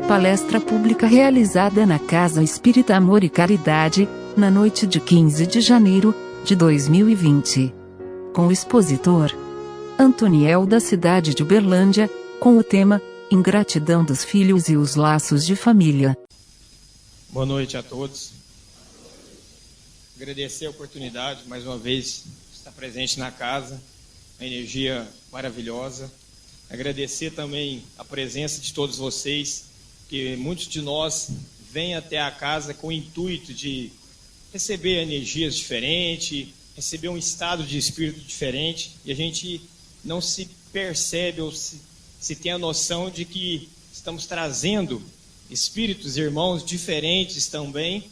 palestra pública realizada na Casa Espírita Amor e Caridade, na noite de 15 de janeiro de 2020. Com o expositor Antoniel, da cidade de Uberlândia, com o tema Ingratidão dos Filhos e os Laços de Família. Boa noite a todos. Agradecer a oportunidade, mais uma vez, de estar presente na casa, uma energia maravilhosa. Agradecer também a presença de todos vocês, que muitos de nós vêm até a casa com o intuito de receber energias diferentes, receber um estado de espírito diferente, e a gente não se percebe ou se tem a noção de que estamos trazendo espíritos, irmãos diferentes também,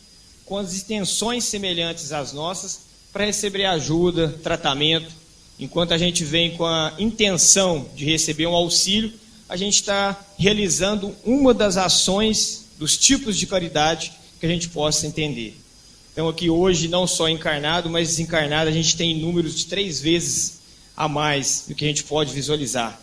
com as intenções semelhantes às nossas, para receber ajuda, tratamento. Enquanto a gente vem com a intenção de receber um auxílio, a gente está realizando uma das ações dos tipos de caridade que a gente possa entender. Então aqui hoje, não só encarnado, mas desencarnado, a gente tem números de 3 vezes a mais do que a gente pode visualizar.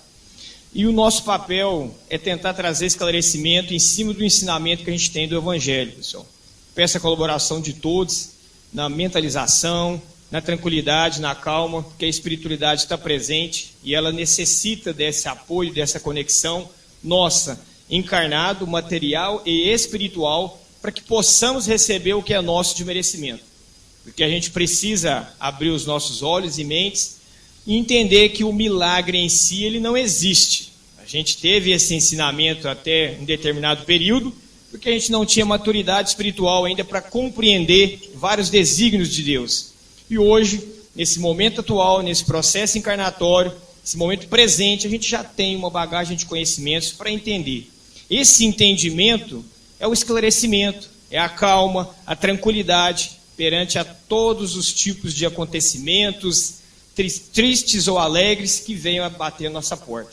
E o nosso papel é tentar trazer esclarecimento em cima do ensinamento que a gente tem do Evangelho, pessoal. Peço a colaboração de todos na mentalização, na tranquilidade, na calma, porque a espiritualidade está presente e ela necessita desse apoio, dessa conexão nossa, encarnado, material e espiritual, para que possamos receber o que é nosso de merecimento. Porque a gente precisa abrir os nossos olhos e mentes e entender que o milagre em si ele não existe. A gente teve esse ensinamento até um determinado período, porque a gente não tinha maturidade espiritual ainda para compreender vários desígnios de Deus. E hoje, nesse momento atual, nesse processo encarnatório, nesse momento presente, a gente já tem uma bagagem de conhecimentos para entender. Esse entendimento é o esclarecimento, é a calma, a tranquilidade perante a todos os tipos de acontecimentos, tristes ou alegres, que venham a bater a nossa porta.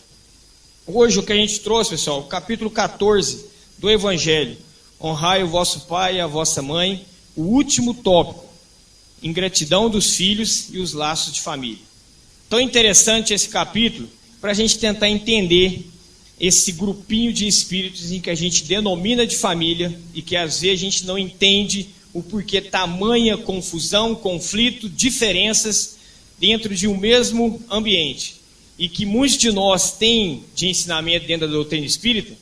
Hoje o que a gente trouxe, pessoal, o capítulo 14 do Evangelho. Honrai o vosso pai e a vossa mãe, o último tópico. Ingratidão dos filhos e os laços de família. Tão interessante esse capítulo para a gente tentar entender esse grupinho de espíritos em que a gente denomina de família e que às vezes a gente não entende o porquê tamanha confusão, conflito, diferenças dentro de um mesmo ambiente. E que muitos de nós têm de ensinamento dentro da doutrina espírita,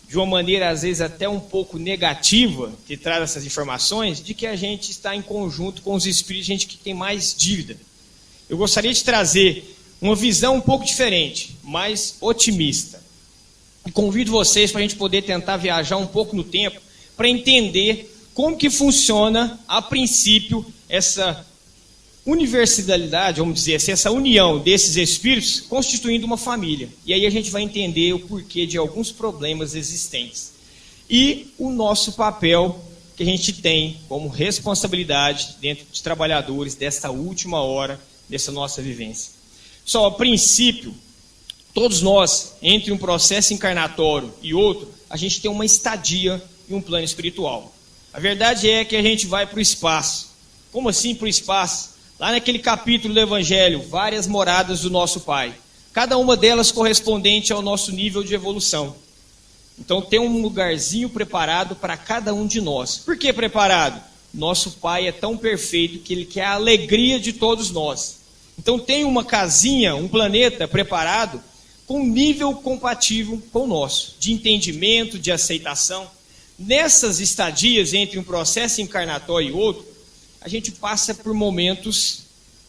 de uma maneira às vezes até um pouco negativa, que traz essas informações, de que a gente está em conjunto com os espíritos, gente que tem mais dívida. Eu gostaria de trazer uma visão um pouco diferente, mais otimista. E convido vocês para a gente poder tentar viajar um pouco no tempo, para entender como que funciona, a princípio, essa universalidade, vamos dizer assim, essa união desses espíritos constituindo uma família. E aí a gente vai entender o porquê de alguns problemas existentes. E o nosso papel que a gente tem como responsabilidade dentro de trabalhadores dessa última hora, dessa nossa vivência. Só a princípio, todos nós, entre um processo encarnatório e outro, a gente tem uma estadia e um plano espiritual. A verdade é que a gente vai para o espaço. Como assim para o espaço? Lá naquele capítulo do Evangelho, várias moradas do nosso Pai. Cada uma delas correspondente ao nosso nível de evolução. Então tem um lugarzinho preparado para cada um de nós. Por que preparado? Nosso Pai é tão perfeito que Ele quer a alegria de todos nós. Então tem uma casinha, um planeta preparado com um nível compatível com o nosso. De entendimento, de aceitação. Nessas estadias entre um processo encarnatório e outro, a gente passa por momentos,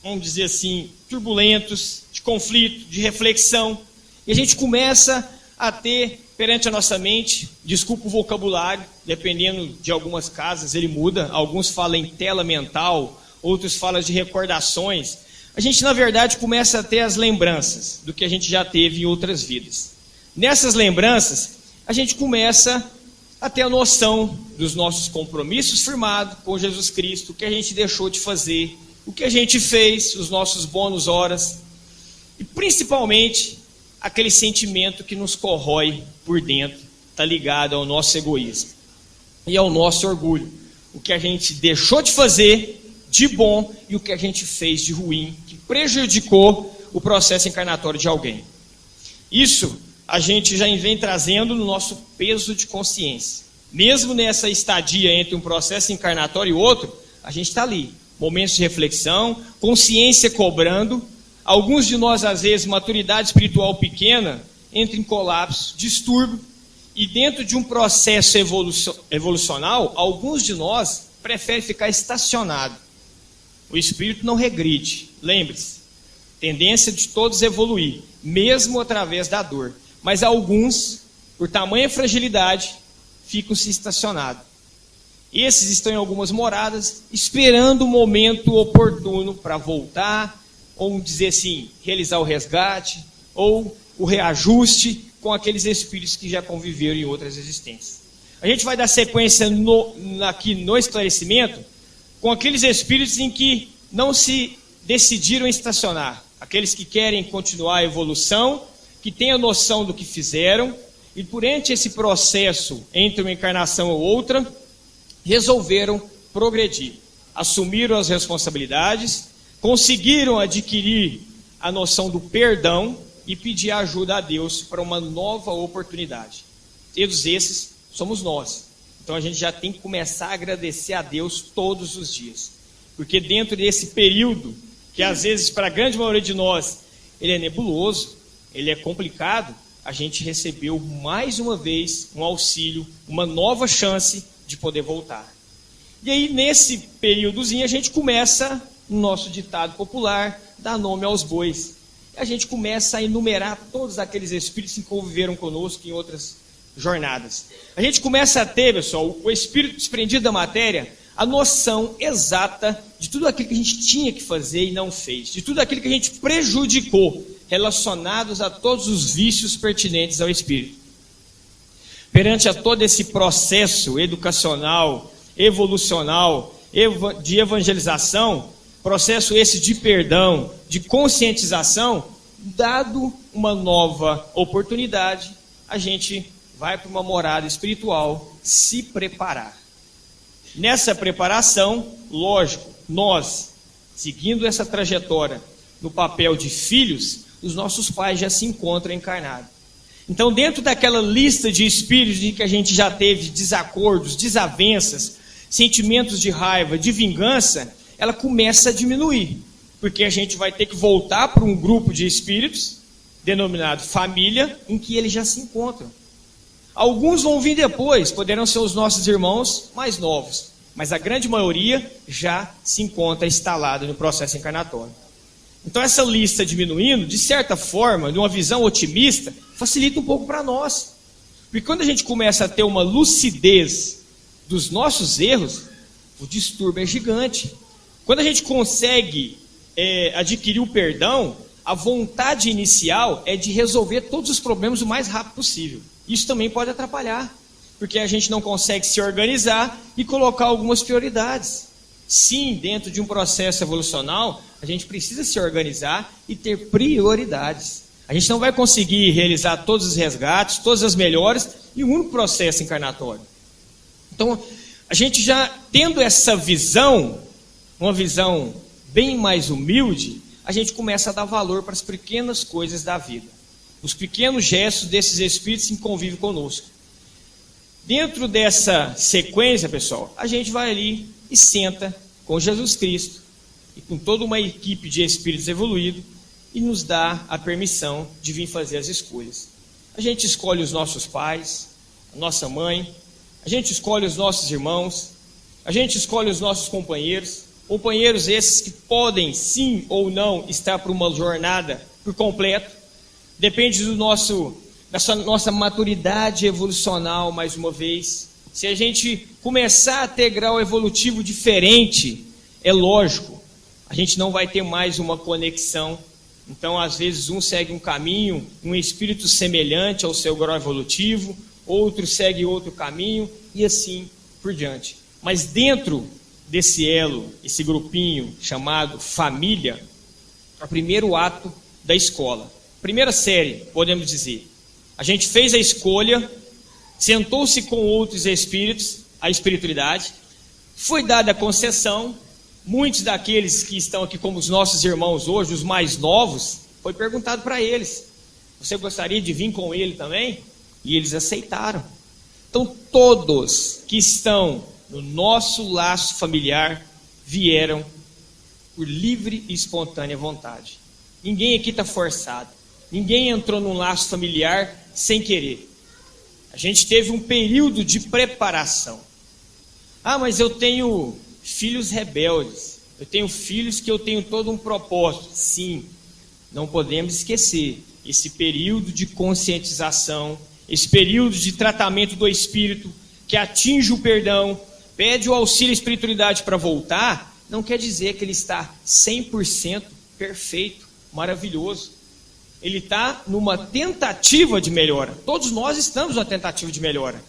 vamos dizer assim, turbulentos, de conflito, de reflexão. E a gente começa a ter, perante a nossa mente, desculpa o vocabulário, dependendo de algumas casas ele muda. Alguns falam em tela mental, outros falam de recordações. A gente, na verdade, começa a ter as lembranças do que a gente já teve em outras vidas. Nessas lembranças, a gente começa a ter a noção dos nossos compromissos firmados com Jesus Cristo, o que a gente deixou de fazer, o que a gente fez, os nossos bônus horas, e principalmente aquele sentimento que nos corrói por dentro, está ligado ao nosso egoísmo e ao nosso orgulho, o que a gente deixou de fazer de bom e o que a gente fez de ruim, que prejudicou o processo encarnatório de alguém. Isso a gente já vem trazendo no nosso peso de consciência. Mesmo nessa estadia entre um processo encarnatório e outro, a gente está ali. Momentos de reflexão, consciência cobrando. Alguns de nós, às vezes, maturidade espiritual pequena, entra em colapso, distúrbio. E dentro de um processo evolucional, alguns de nós preferem ficar estacionado. O espírito não regride. Lembre-se, tendência de todos evoluir, mesmo através da dor. Mas alguns, por tamanha fragilidade, ficam-se estacionados. Esses estão em algumas moradas, esperando o momento oportuno para voltar, ou dizer assim, realizar o resgate, ou o reajuste com aqueles espíritos que já conviveram em outras existências. A gente vai dar sequência aqui no esclarecimento com aqueles espíritos em que não se decidiram estacionar. Aqueles que querem continuar a evolução, que têm a noção do que fizeram, e durante esse processo, entre uma encarnação ou outra, resolveram progredir. Assumiram as responsabilidades, conseguiram adquirir a noção do perdão e pedir ajuda a Deus para uma nova oportunidade. Todos esses somos nós. Então a gente já tem que começar a agradecer a Deus todos os dias. Porque dentro desse período, que às vezes para a grande maioria de nós, ele é nebuloso, ele é complicado, a gente recebeu mais uma vez um auxílio, uma nova chance de poder voltar. E aí nesse períodozinho a gente começa, no nosso ditado popular, dar nome aos bois. A gente começa a enumerar todos aqueles espíritos que conviveram conosco em outras jornadas. A gente começa a ter, pessoal, o espírito desprendido da matéria, a noção exata de tudo aquilo que a gente tinha que fazer e não fez, de tudo aquilo que a gente prejudicou, relacionados a todos os vícios pertinentes ao espírito. Perante a todo esse processo educacional, evolucional, de evangelização, processo esse de perdão, de conscientização, dado uma nova oportunidade, a gente vai para uma morada espiritual se preparar. Nessa preparação, lógico, nós, seguindo essa trajetória no papel de filhos, os nossos pais já se encontram encarnados. Então, dentro daquela lista de espíritos em que a gente já teve desacordos, desavenças, sentimentos de raiva, de vingança, ela começa a diminuir, porque a gente vai ter que voltar para um grupo de espíritos, denominado família, em que eles já se encontram. Alguns vão vir depois, poderão ser os nossos irmãos mais novos, mas a grande maioria já se encontra instalada no processo encarnatório. Então essa lista diminuindo, de certa forma, de uma visão otimista, facilita um pouco para nós. Porque quando a gente começa a ter uma lucidez dos nossos erros, o distúrbio é gigante. Quando a gente consegue adquirir o perdão, a vontade inicial é de resolver todos os problemas o mais rápido possível. Isso também pode atrapalhar, porque a gente não consegue se organizar e colocar algumas prioridades. Sim, dentro de um processo evolucional, a gente precisa se organizar e ter prioridades. A gente não vai conseguir realizar todos os resgates, todas as melhores, em um único processo encarnatório. Então, a gente já tendo essa visão, uma visão bem mais humilde, a gente começa a dar valor para as pequenas coisas da vida. Os pequenos gestos desses espíritos em convívio conosco. Dentro dessa sequência, pessoal, a gente vai ali e senta com Jesus Cristo e com toda uma equipe de espíritos evoluídos e nos dá a permissão de vir fazer as escolhas. A gente escolhe os nossos pais, a nossa mãe, a gente escolhe os nossos irmãos, a gente escolhe os nossos companheiros esses que podem sim ou não estar por uma jornada por completo, depende da nossa maturidade evolucional, mais uma vez. Se a gente começar a ter grau evolutivo diferente, é lógico, a gente não vai ter mais uma conexão. Então, às vezes, um segue um caminho, um espírito semelhante ao seu grau evolutivo, outro segue outro caminho, e assim por diante. Mas dentro desse elo, esse grupinho chamado família, é o primeiro ato da escola. Primeira série, podemos dizer. A gente fez a escolha, sentou-se com outros espíritos, a espiritualidade, foi dada a concessão. Muitos daqueles que estão aqui como os nossos irmãos hoje, os mais novos, foi perguntado para eles: Você gostaria de vir com ele também? E eles aceitaram. Então todos que estão no nosso laço familiar vieram por livre e espontânea vontade. Ninguém aqui está forçado. Ninguém entrou num laço familiar sem querer. A gente teve um período de preparação. Ah, mas eu tenho filhos rebeldes. Eu tenho filhos que eu tenho todo um propósito. Sim, não podemos esquecer esse período de conscientização, esse período de tratamento do espírito que atinge o perdão, pede o auxílio à espiritualidade para voltar, não quer dizer que ele está 100% perfeito, maravilhoso. Ele está numa tentativa de melhora. Todos nós estamos numa tentativa de melhora.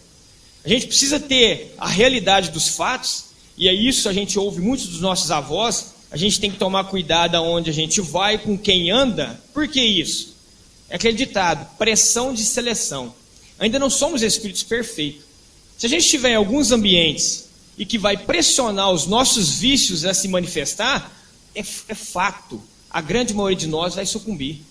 A gente precisa ter a realidade dos fatos, e é isso a gente ouve muitos dos nossos avós. A gente tem que tomar cuidado aonde a gente vai, com quem anda. Por que isso? É aquele ditado, pressão de seleção. Ainda não somos espíritos perfeitos. Se a gente estiver em alguns ambientes e que vai pressionar os nossos vícios a se manifestar, é fato, a grande maioria de nós vai sucumbir.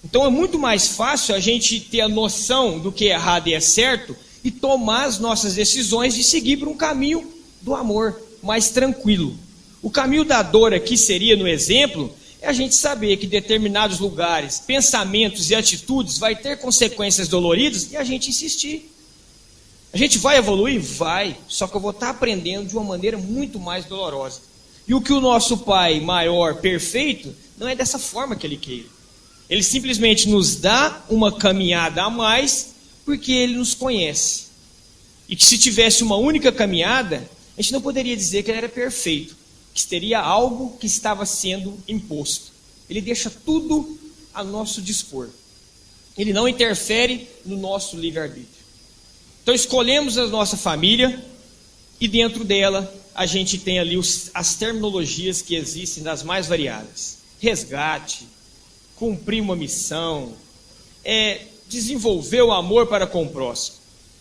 Então é muito mais fácil a gente ter a noção do que é errado e é certo e tomar as nossas decisões de seguir por um caminho do amor, mais tranquilo. O caminho da dor aqui seria, no exemplo, é a gente saber que determinados lugares, pensamentos e atitudes vai ter consequências doloridas e a gente insistir. A gente vai evoluir? Vai, só que eu vou estar aprendendo de uma maneira muito mais dolorosa. E o que o nosso Pai maior, perfeito, não é dessa forma que Ele queira. Ele simplesmente nos dá uma caminhada a mais, porque Ele nos conhece. E que se tivesse uma única caminhada, a gente não poderia dizer que Ele era perfeito, que teria algo que estava sendo imposto. Ele deixa tudo a nosso dispor. Ele não interfere no nosso livre-arbítrio. Então escolhemos a nossa família e dentro dela a gente tem ali as terminologias que existem das mais variadas. Resgate, cumprir uma missão, desenvolver o amor para com o próximo.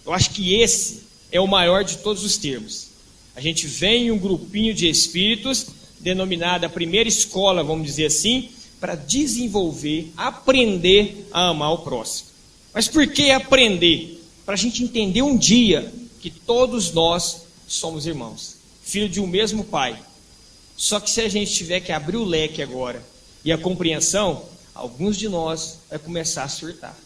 Eu acho que esse é o maior de todos os termos. A gente vem em um grupinho de espíritos, denominada a primeira escola, vamos dizer assim, para desenvolver, aprender a amar o próximo. Mas por que aprender? Para a gente entender um dia que todos nós somos irmãos, filho de um mesmo pai. Só que se a gente tiver que abrir o leque agora e a compreensão, alguns de nós vai começar a surtar.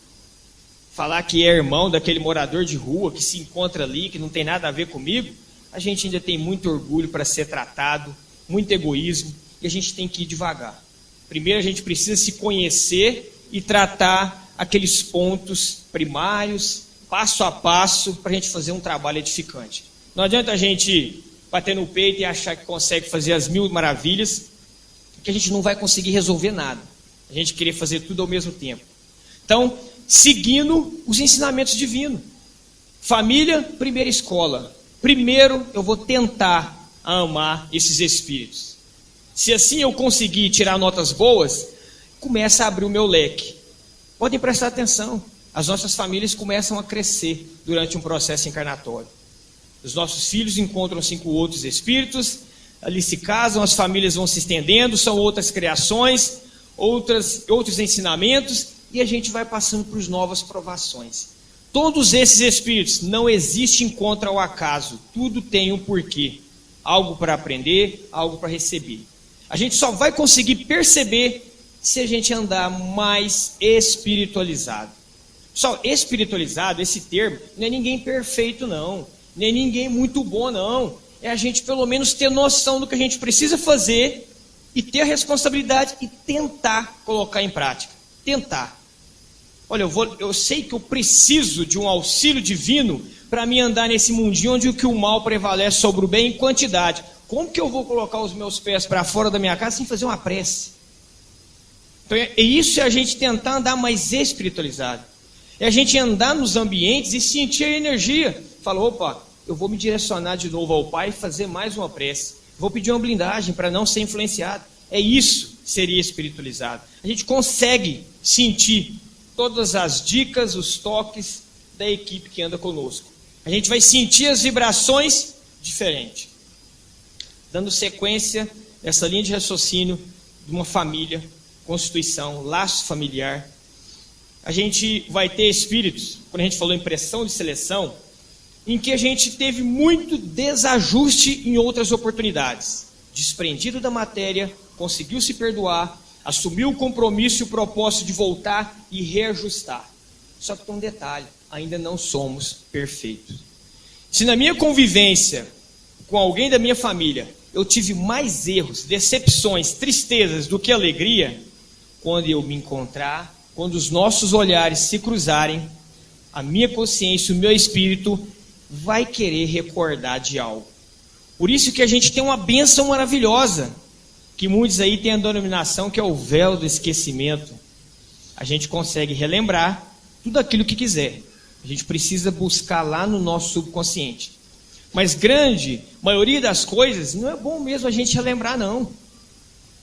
Falar que é irmão daquele morador de rua que se encontra ali, que não tem nada a ver comigo, a gente ainda tem muito orgulho para ser tratado, muito egoísmo, e a gente tem que ir devagar. Primeiro a gente precisa se conhecer e tratar aqueles pontos primários, passo a passo, para a gente fazer um trabalho edificante. Não adianta a gente bater no peito e achar que consegue fazer as mil maravilhas, que a gente não vai conseguir resolver nada. A gente querer fazer tudo ao mesmo tempo. Então, seguindo os ensinamentos divinos. Família, primeira escola. Primeiro eu vou tentar amar esses espíritos. Se assim eu conseguir tirar notas boas, começa a abrir o meu leque. Podem prestar atenção. As nossas famílias começam a crescer durante um processo encarnatório. Os nossos filhos encontram-se com outros espíritos, ali se casam, as famílias vão se estendendo, são outras criações, outros ensinamentos, e a gente vai passando por novas provações. Todos esses espíritos, não existe encontro ao acaso, tudo tem um porquê. Algo para aprender, algo para receber. A gente só vai conseguir perceber se a gente andar mais espiritualizado. Pessoal, espiritualizado, esse termo, não é ninguém perfeito não, nem ninguém muito bom não. É a gente pelo menos ter noção do que a gente precisa fazer e ter a responsabilidade e tentar colocar em prática. Tentar. Olha, eu sei que eu preciso de um auxílio divino para me andar nesse mundinho onde o mal prevalece sobre o bem em quantidade. Como que eu vou colocar os meus pés para fora da minha casa sem fazer uma prece? Então, isso é a gente tentar andar mais espiritualizado. É a gente andar nos ambientes e sentir a energia. Fala, opa, eu vou me direcionar de novo ao Pai e fazer mais uma prece. Vou pedir uma blindagem para não ser influenciado. É isso que seria espiritualizado. A gente consegue sentir todas as dicas, os toques da equipe que anda conosco. A gente vai sentir as vibrações diferentes. Dando sequência nessa linha de raciocínio de uma família, constituição, laço familiar. a gente vai ter espíritos, quando a gente falou em pressão de seleção, em que a gente teve muito desajuste em outras oportunidades. Desprendido da matéria, conseguiu se perdoar, assumiu o compromisso e o propósito de voltar e reajustar. Só que tem um detalhe, ainda não somos perfeitos. Se na minha convivência com alguém da minha família, eu tive mais erros, decepções, tristezas do que alegria, quando eu me encontrar, quando os nossos olhares se cruzarem, a minha consciência, o meu espírito vai querer recordar de algo. Por isso que a gente tem uma bênção maravilhosa, que muitos aí têm a denominação que é o véu do esquecimento. A gente consegue relembrar tudo aquilo que quiser. A gente precisa buscar lá no nosso subconsciente. Mas grande maioria das coisas não é bom mesmo a gente relembrar, não.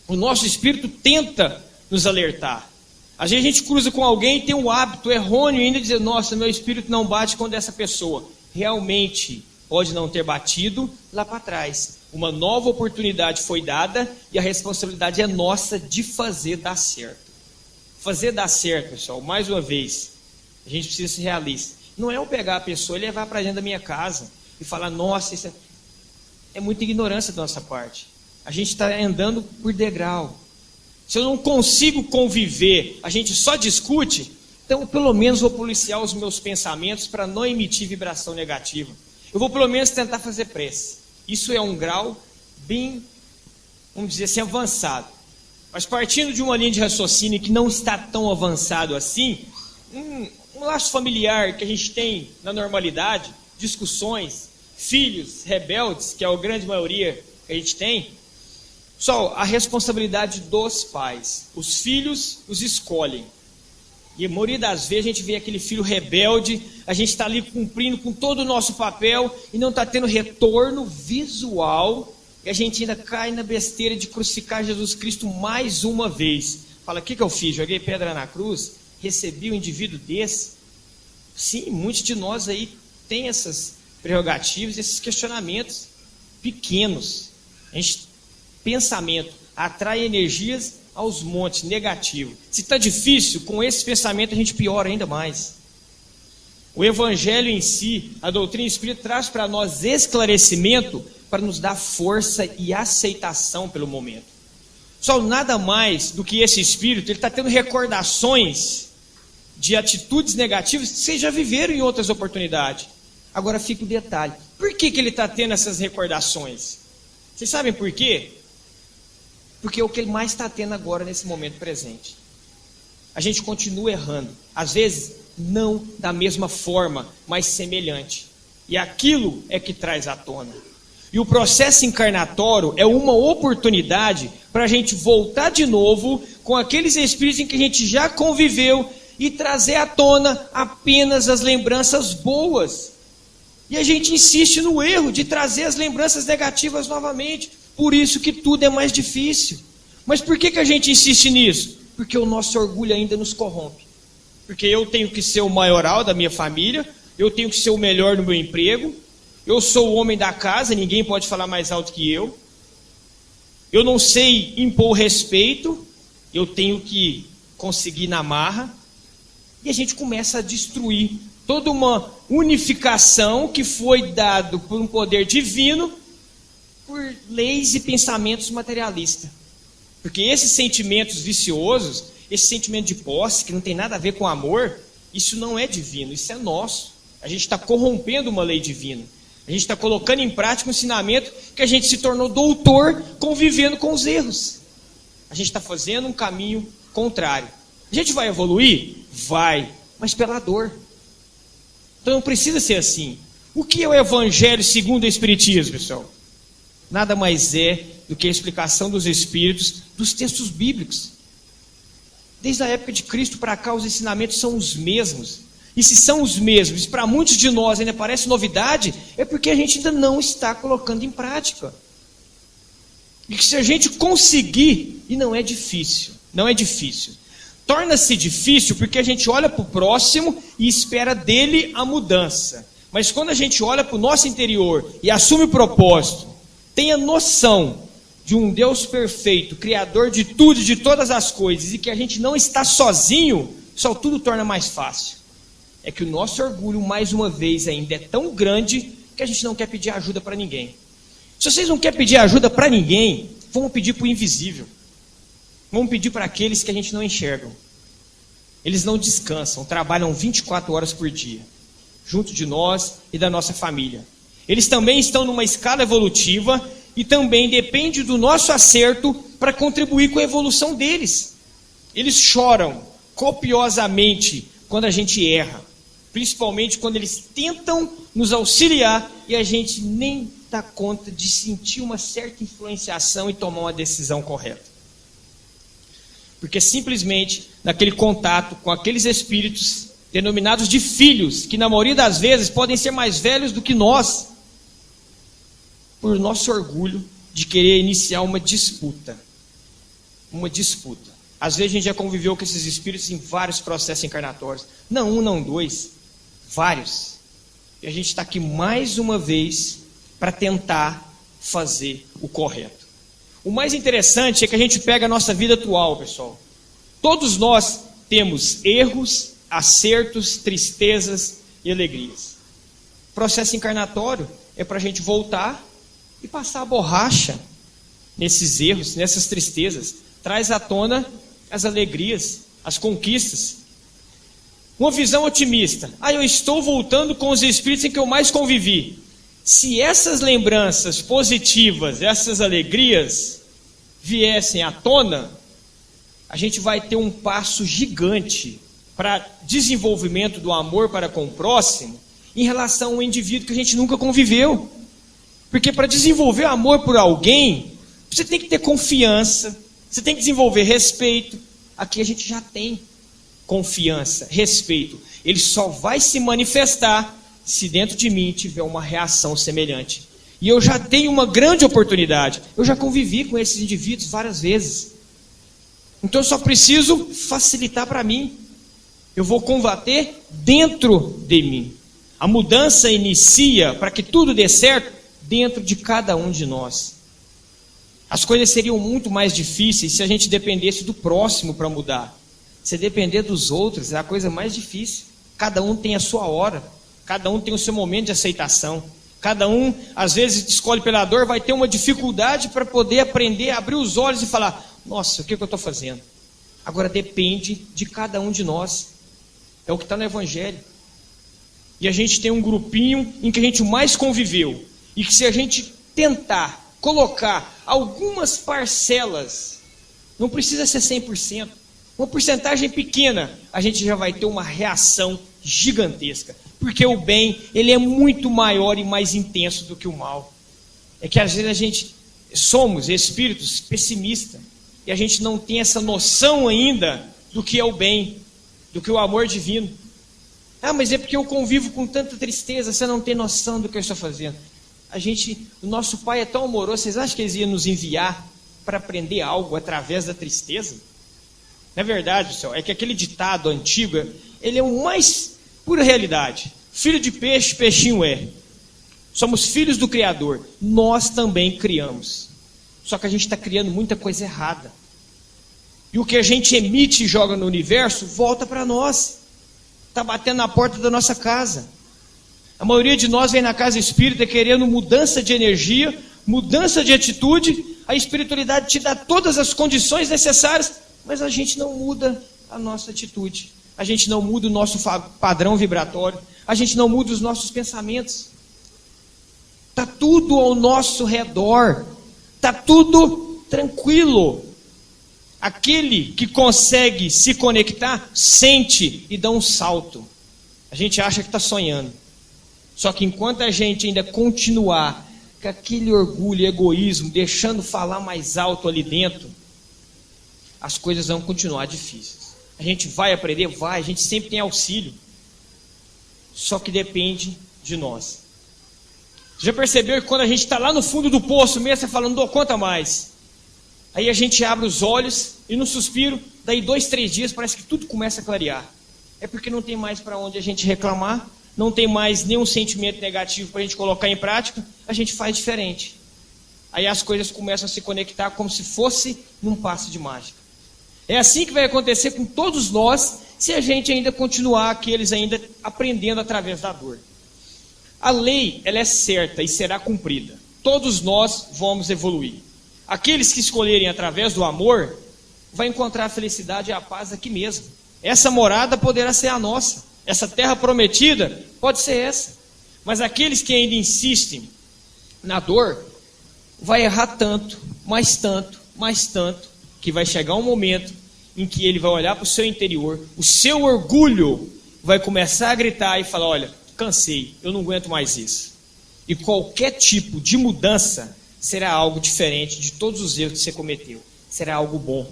O nosso espírito tenta nos alertar. Às vezes a gente cruza com alguém e tem um hábito errôneo ainda de dizer, nossa, meu espírito não bate com dessa pessoa. Realmente pode não ter batido lá para trás. Uma nova oportunidade foi dada e a responsabilidade é nossa de fazer dar certo. Fazer dar certo, pessoal, mais uma vez, a gente precisa ser realista. Não é eu pegar a pessoa e levar para dentro da minha casa e falar, nossa, isso é muita ignorância da nossa parte. A gente está andando por degrau. Se eu não consigo conviver, a gente só discute, então pelo menos vou policiar os meus pensamentos para não emitir vibração negativa. Eu vou pelo menos tentar fazer prece. Isso é um grau bem, vamos dizer assim, avançado. Mas partindo de uma linha de raciocínio que não está tão avançado assim, um laço familiar que a gente tem na normalidade, discussões, filhos rebeldes, que é a grande maioria que a gente tem, só a responsabilidade dos pais. Os filhos os escolhem. E a maioria das vezes a gente vê aquele filho rebelde, a gente está ali cumprindo com todo o nosso papel e não está tendo retorno visual, e a gente ainda cai na besteira de crucificar Jesus Cristo mais uma vez. Fala, o que eu fiz? Joguei pedra na cruz? Recebi um indivíduo desse? Sim, muitos de nós aí têm essas prerrogativas, esses questionamentos pequenos. Pensamento atrai energias aos montes, negativo. Se está difícil, com esse pensamento a gente piora ainda mais. O Evangelho em si, a doutrina espírita traz para nós esclarecimento para nos dar força e aceitação pelo momento. Só nada mais do que esse espírito, ele está tendo recordações de atitudes negativas que vocês já viveram em outras oportunidades. Agora fica o detalhe, por que ele está tendo essas recordações? Vocês sabem por quê? Porque é o que ele mais está tendo agora nesse momento presente. A gente continua errando. Às vezes, não da mesma forma, mas semelhante. E aquilo é que traz à tona. E o processo encarnatório é uma oportunidade para a gente voltar de novo com aqueles espíritos em que a gente já conviveu e trazer à tona apenas as lembranças boas. E a gente insiste no erro de trazer as lembranças negativas novamente. Por isso que tudo é mais difícil. Mas por que a gente insiste nisso? Porque o nosso orgulho ainda nos corrompe. Porque eu tenho que ser o maioral da minha família, eu tenho que ser o melhor no meu emprego, eu sou o homem da casa, ninguém pode falar mais alto que eu não sei impor respeito, eu tenho que conseguir na marra, e a gente começa a destruir toda uma unificação que foi dado por um poder divino, por leis e pensamentos materialistas. Porque esses sentimentos viciosos, esse sentimento de posse, que não tem nada a ver com amor, isso não é divino, isso é nosso. A gente está corrompendo uma lei divina. A gente está colocando em prática um ensinamento que a gente se tornou doutor convivendo com os erros. A gente está fazendo um caminho contrário. A gente vai evoluir? Vai, mas pela dor. Então não precisa ser assim. O que é o Evangelho segundo o Espiritismo, pessoal? Nada mais é do que a explicação dos Espíritos dos textos bíblicos. Desde a época de Cristo para cá, os ensinamentos são os mesmos. E se são os mesmos, para muitos de nós ainda parece novidade, é porque a gente ainda não está colocando em prática. E que se a gente conseguir, e não é difícil, torna-se difícil porque a gente olha para o próximo e espera dele a mudança. Mas quando a gente olha para o nosso interior e assume o propósito, tem a noção de um Deus perfeito, criador de tudo e de todas as coisas, e que a gente não está sozinho, Pessoal, tudo torna mais fácil. É que o nosso orgulho, mais uma vez, ainda é tão grande que a gente não quer pedir ajuda para ninguém. Se vocês não querem pedir ajuda para ninguém, vamos pedir para o invisível. Vamos pedir para aqueles que a gente não enxerga. Eles não descansam, trabalham 24 horas por dia, junto de nós e da nossa família. Eles também estão numa escala evolutiva e também depende do nosso acerto para contribuir com a evolução deles. Eles choram copiosamente quando a gente erra, principalmente quando eles tentam nos auxiliar e a gente nem dá conta de sentir uma certa influenciação e tomar uma decisão correta. Porque simplesmente naquele contato com aqueles espíritos denominados de filhos, que na maioria das vezes podem ser mais velhos do que nós, por nosso orgulho de querer iniciar uma disputa. Uma disputa. Às vezes a gente já conviveu com esses espíritos em vários processos encarnatórios. Não um, não dois. Vários. E a gente está aqui mais uma vez para tentar fazer o correto. O mais interessante é que a gente pega a nossa vida atual, pessoal. Todos nós temos erros, acertos, tristezas e alegrias. O processo encarnatório é para a gente voltar e passar a borracha nesses erros, nessas tristezas. Traz à tona as alegrias, as conquistas. Uma visão otimista. Eu estou voltando com os espíritos em que eu mais convivi. Se essas lembranças positivas, essas alegrias viessem à tona, a gente vai ter um passo gigante para desenvolvimento do amor para com o próximo em relação a um indivíduo que a gente nunca conviveu. Porque para desenvolver amor por alguém, você tem que ter confiança, você tem que desenvolver respeito. Aqui a gente já tem confiança, respeito. Ele só vai se manifestar se dentro de mim tiver uma reação semelhante. E eu já tenho uma grande oportunidade. Eu já convivi com esses indivíduos várias vezes. Então eu só preciso facilitar para mim. Eu vou combater dentro de mim. A mudança inicia, para que tudo dê certo, dentro de cada um de nós. As coisas seriam muito mais difíceis se a gente dependesse do próximo para mudar. Se depender dos outros é a coisa mais difícil. Cada um tem a sua hora. Cada um tem o seu momento de aceitação. Cada um, às vezes, escolhe pela dor, vai ter uma dificuldade para poder aprender, abrir os olhos e falar: nossa, o que eu estou fazendo? Agora depende de cada um de nós. É o que está no Evangelho. E a gente tem um grupinho em que a gente mais conviveu. E que se a gente tentar colocar algumas parcelas, não precisa ser 100%, uma porcentagem pequena, a gente já vai ter uma reação gigantesca. Porque o bem, ele é muito maior e mais intenso do que o mal. É que às vezes a gente somos espíritos pessimistas e a gente não tem essa noção ainda do que é o bem, do que é o amor divino. Mas é porque eu convivo com tanta tristeza, você não tem noção do que eu estou fazendo. O nosso Pai é tão amoroso, vocês acham que Ele ia nos enviar para aprender algo através da tristeza? Na verdade, pessoal, é que aquele ditado antigo, ele é o mais pura realidade. Filho de peixe, peixinho é. Somos filhos do Criador. Nós também criamos. Só que a gente está criando muita coisa errada. E o que a gente emite e joga no universo, volta para nós. Está batendo na porta da nossa casa. A maioria de nós vem na casa espírita querendo mudança de energia, mudança de atitude. A espiritualidade te dá todas as condições necessárias, mas a gente não muda a nossa atitude. A gente não muda o nosso padrão vibratório. A gente não muda os nossos pensamentos. Está tudo ao nosso redor. Está tudo tranquilo. Aquele que consegue se conectar, sente e dá um salto. A gente acha que está sonhando. Só que enquanto a gente ainda continuar com aquele orgulho e egoísmo, deixando falar mais alto ali dentro, as coisas vão continuar difíceis. A gente vai aprender? Vai, a gente sempre tem auxílio. Só que depende de nós. Já percebeu que quando a gente está lá no fundo do poço mesmo, você fala, não dou conta mais. Aí a gente abre os olhos e no suspiro, daí 2, 3 dias parece que tudo começa a clarear. É porque não tem mais para onde a gente reclamar, não tem mais nenhum sentimento negativo para a gente colocar em prática, a gente faz diferente. Aí as coisas começam a se conectar como se fosse num passe de mágica. É assim que vai acontecer com todos nós, se a gente ainda continuar aqueles ainda aprendendo através da dor. A lei, ela é certa e será cumprida. Todos nós vamos evoluir. Aqueles que escolherem através do amor, vai encontrar a felicidade e a paz aqui mesmo. Essa morada poderá ser a nossa. Essa terra prometida pode ser essa. Mas aqueles que ainda insistem na dor, vai errar tanto, que vai chegar um momento em que ele vai olhar para o seu interior, o seu orgulho vai começar a gritar e falar: olha, cansei, eu não aguento mais isso. E qualquer tipo de mudança será algo diferente de todos os erros que você cometeu. Será algo bom.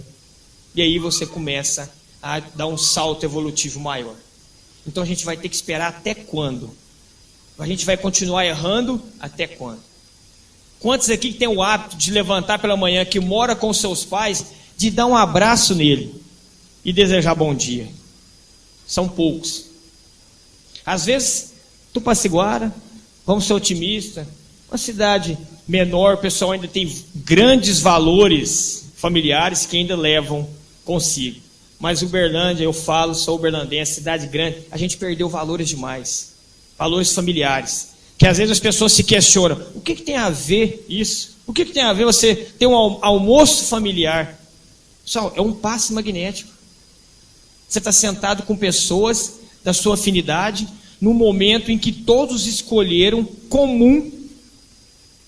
E aí você começa a dar um salto evolutivo maior. Então a gente vai ter que esperar até quando? A gente vai continuar errando até quando? Quantos aqui que tem o hábito de levantar pela manhã, que mora com seus pais, de dar um abraço nele e desejar bom dia? São poucos. Às vezes, Tupaciguara, vamos ser otimistas, uma cidade menor, o pessoal ainda tem grandes valores familiares que ainda levam consigo. Mas Uberlândia, eu falo, sou uberlandense, cidade grande, a gente perdeu valores demais, valores familiares, que às vezes as pessoas se questionam: o que tem a ver isso? O que tem a ver você ter um almoço familiar? Pessoal, é um passe magnético. Você está sentado com pessoas da sua afinidade, no momento em que todos escolheram comum.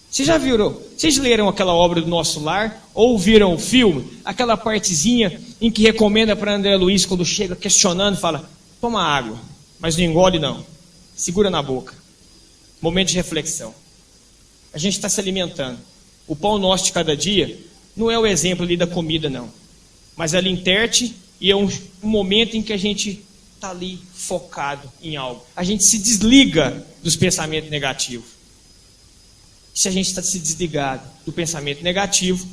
Vocês já viram? Vocês leram aquela obra do Nosso Lar? Ou viram o filme? Aquela partezinha em que recomenda para André Luiz, quando chega questionando, fala: toma água, mas não engole não. Segura na boca. Momento de reflexão. A gente está se alimentando. O pão nosso de cada dia não é o exemplo ali da comida, não. Mas é linterte e é um momento em que a gente está ali focado em algo. A gente se desliga dos pensamentos negativos. Se a gente está se desligado do pensamento negativo,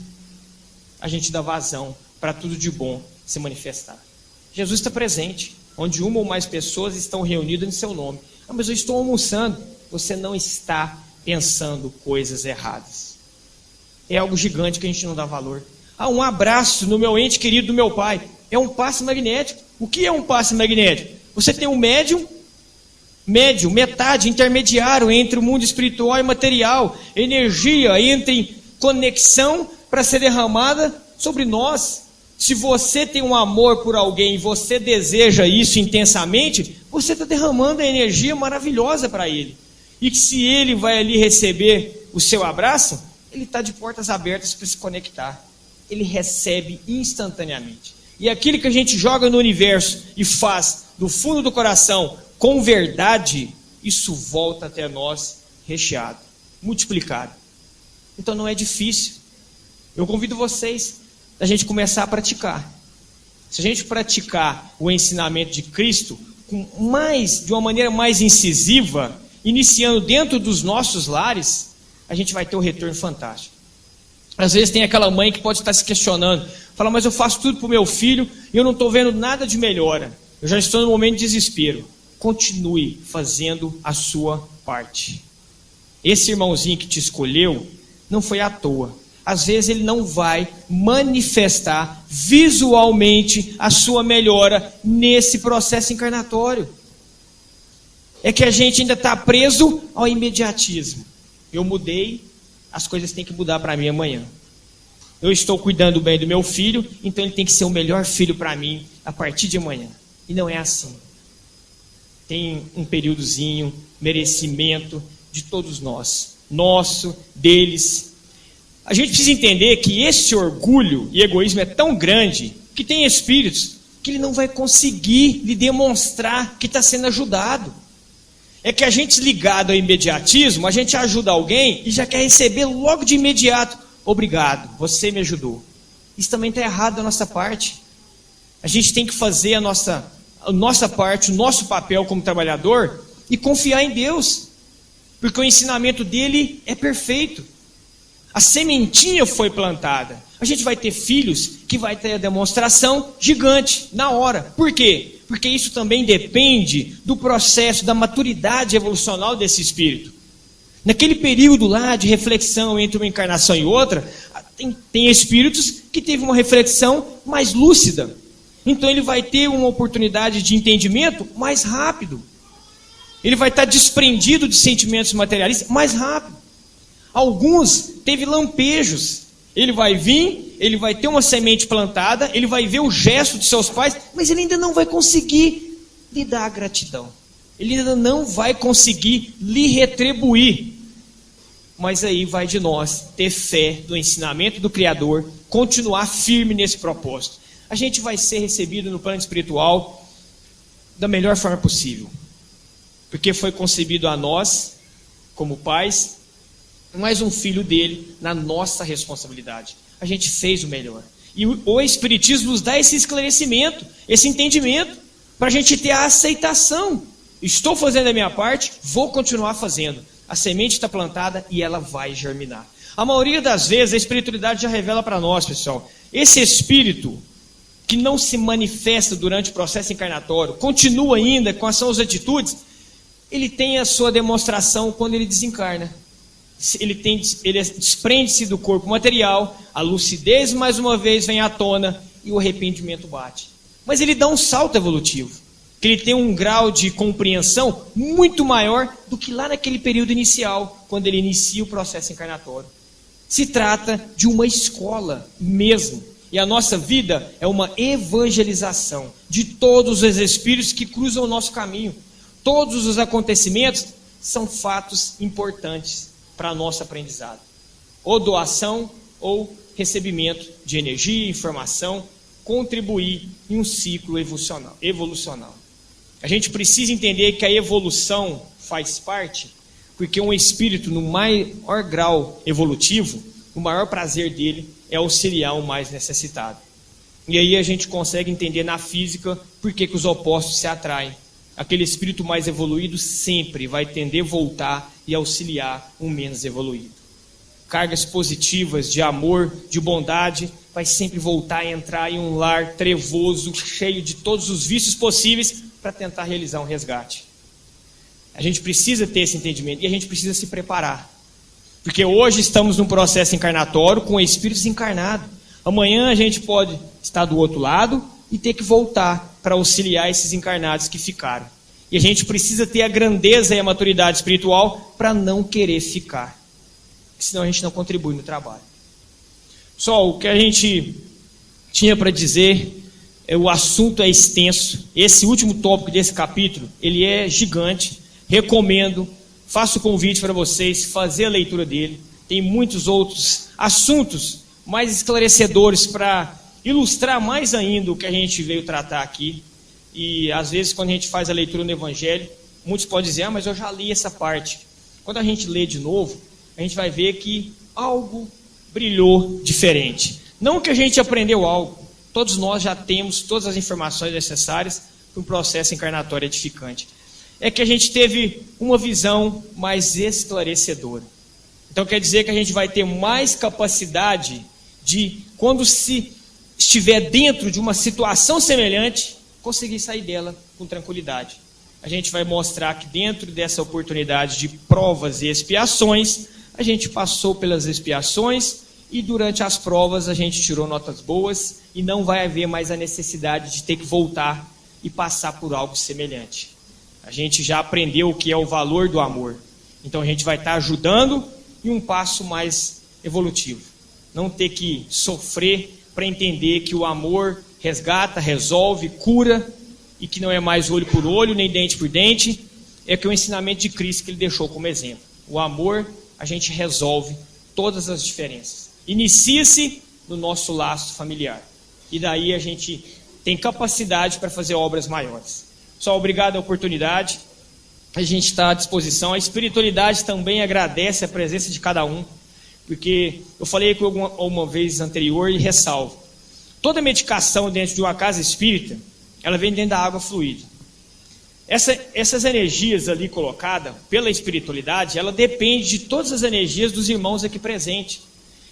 a gente dá vazão para tudo de bom se manifestar. Jesus está presente, onde uma ou mais pessoas estão reunidas em seu nome. Ah, mas eu estou almoçando. Você não está pensando coisas erradas. É algo gigante que a gente não dá valor. Ah, um abraço no meu ente querido do meu pai. É um passe magnético. O que é um passe magnético? Você tem um médium, metade, intermediário entre o mundo espiritual e material. Energia entra em conexão para ser derramada sobre nós. Se você tem um amor por alguém e você deseja isso intensamente, você está derramando a energia maravilhosa para ele. E que se ele vai ali receber o seu abraço, ele está de portas abertas para se conectar. Ele recebe instantaneamente. E aquilo que a gente joga no universo e faz do fundo do coração com verdade, isso volta até nós recheado, multiplicado. Então não é difícil. Eu convido vocês a gente começar a praticar. Se a gente praticar o ensinamento de Cristo de uma maneira mais incisiva, iniciando dentro dos nossos lares, a gente vai ter um retorno fantástico. Às vezes tem aquela mãe que pode estar se questionando, fala: mas eu faço tudo para o meu filho e eu não estou vendo nada de melhora. Eu já estou no momento de desespero. Continue fazendo a sua parte. Esse irmãozinho que te escolheu não foi à toa. Às vezes ele não vai manifestar visualmente a sua melhora nesse processo encarnatório. É que a gente ainda está preso ao imediatismo. Eu mudei, as coisas têm que mudar para mim amanhã. Eu estou cuidando bem do meu filho, então ele tem que ser o melhor filho para mim a partir de amanhã. E não é assim. Tem um períodozinho, merecimento de todos nós. Nosso, deles. A gente precisa entender que esse orgulho e egoísmo é tão grande que tem espíritos que ele não vai conseguir lhe demonstrar que está sendo ajudado. É que a gente ligado ao imediatismo, a gente ajuda alguém e já quer receber logo de imediato. Obrigado, você me ajudou. Isso também está errado da nossa parte. A gente tem que fazer a nossa parte, o nosso papel como trabalhador e confiar em Deus. Porque o ensinamento dele é perfeito. A sementinha foi plantada. A gente vai ter filhos que vai ter a demonstração gigante na hora. Por quê? Porque isso também depende do processo, da maturidade evolucional desse espírito. Naquele período lá de reflexão entre uma encarnação e outra, tem espíritos que teve uma reflexão mais lúcida. Então ele vai ter uma oportunidade de entendimento mais rápido. Ele vai estar desprendido de sentimentos materialistas mais rápido. Alguns teve lampejos. Ele vai vir, ele vai ter uma semente plantada, ele vai ver o gesto de seus pais, mas ele ainda não vai conseguir lhe dar a gratidão. Ele ainda não vai conseguir lhe retribuir. Mas aí vai de nós ter fé do ensinamento do Criador, continuar firme nesse propósito. A gente vai ser recebido no plano espiritual da melhor forma possível. Porque foi concebido a nós, como pais, mais um filho dele na nossa responsabilidade. A gente fez o melhor. E o Espiritismo nos dá esse esclarecimento, esse entendimento, para a gente ter a aceitação. Estou fazendo a minha parte, vou continuar fazendo. A semente está plantada e ela vai germinar. A maioria das vezes a espiritualidade já revela para nós, pessoal, esse espírito que não se manifesta durante o processo encarnatório, continua ainda com as suas atitudes, ele tem a sua demonstração quando ele desencarna. Ele desprende-se do corpo material, a lucidez mais uma vez vem à tona e o arrependimento bate. Mas ele dá um salto evolutivo, que ele tem um grau de compreensão muito maior do que lá naquele período inicial, quando ele inicia o processo encarnatório. Se trata de uma escola mesmo, e a nossa vida é uma evangelização de todos os espíritos que cruzam o nosso caminho. Todos os acontecimentos são fatos importantes para nosso aprendizado. Ou doação, ou recebimento de energia, informação, contribuir em um ciclo evolucional. A gente precisa entender que a evolução faz parte, porque um espírito no maior grau evolutivo, o maior prazer dele é auxiliar o mais necessitado. E aí a gente consegue entender na física por que os opostos se atraem. Aquele espírito mais evoluído sempre vai tender a voltar e auxiliar o menos evoluído. Cargas positivas de amor, de bondade, vai sempre voltar a entrar em um lar trevoso, cheio de todos os vícios possíveis, para tentar realizar um resgate. A gente precisa ter esse entendimento e a gente precisa se preparar. Porque hoje estamos num processo encarnatório com espíritos encarnados. Amanhã a gente pode estar do outro lado e ter que voltar para auxiliar esses encarnados que ficaram. E a gente precisa ter a grandeza e a maturidade espiritual para não querer ficar. Senão a gente não contribui no trabalho. Só o que a gente tinha para dizer, o assunto é extenso. Esse último tópico desse capítulo, ele é gigante. Recomendo, faço o convite para vocês fazer a leitura dele. Tem muitos outros assuntos mais esclarecedores para ilustrar mais ainda o que a gente veio tratar aqui. E às vezes quando a gente faz a leitura no Evangelho, muitos podem dizer, mas eu já li essa parte. Quando a gente lê de novo, a gente vai ver que algo brilhou diferente. Não que a gente aprendeu algo, todos nós já temos todas as informações necessárias para um processo encarnatório edificante. É que a gente teve uma visão mais esclarecedora. Então quer dizer que a gente vai ter mais capacidade de, quando se estiver dentro de uma situação semelhante, conseguir sair dela com tranquilidade. A gente vai mostrar que dentro dessa oportunidade de provas e expiações, a gente passou pelas expiações e durante as provas a gente tirou notas boas e não vai haver mais a necessidade de ter que voltar e passar por algo semelhante. A gente já aprendeu o que é o valor do amor. Então a gente vai estar ajudando em um passo mais evolutivo. Não ter que sofrer para entender que o amor resgata, resolve, cura e que não é mais olho por olho, nem dente por dente. É que o ensinamento de Cristo que ele deixou como exemplo. O amor, a gente resolve todas as diferenças. Inicia-se no nosso laço familiar. E daí a gente tem capacidade para fazer obras maiores. Só obrigado a oportunidade. A gente está à disposição. A espiritualidade também agradece a presença de cada um. Porque eu falei com uma vez anterior e ressalvo. Toda medicação dentro de uma casa espírita, ela vem dentro da água fluida. Essas energias ali colocadas pela espiritualidade, ela depende de todas as energias dos irmãos aqui presentes.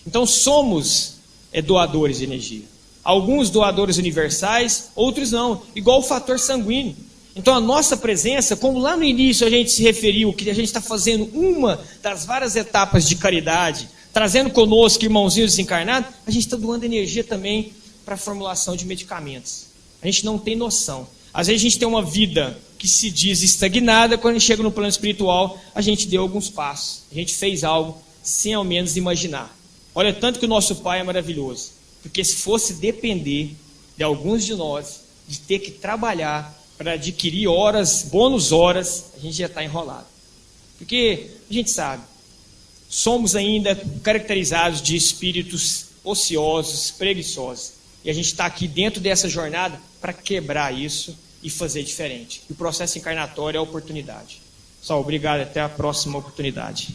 Então somos doadores de energia. Alguns doadores universais, outros não. Igual o fator sanguíneo. Então a nossa presença, como lá no início a gente se referiu, que a gente está fazendo uma das várias etapas de caridade, trazendo conosco irmãozinhos desencarnados, a gente está doando energia também para a formulação de medicamentos. A gente não tem noção. Às vezes a gente tem uma vida que se diz estagnada, quando a gente chega no plano espiritual, a gente deu alguns passos. A gente fez algo sem ao menos imaginar. Olha, tanto que o nosso Pai é maravilhoso. Porque se fosse depender de alguns de nós, de ter que trabalhar para adquirir horas, bônus horas, a gente já está enrolado. Porque a gente sabe, somos ainda caracterizados de espíritos ociosos, preguiçosos. E a gente está aqui dentro dessa jornada para quebrar isso e fazer diferente. E o processo encarnatório é a oportunidade. Só obrigado, até a próxima oportunidade.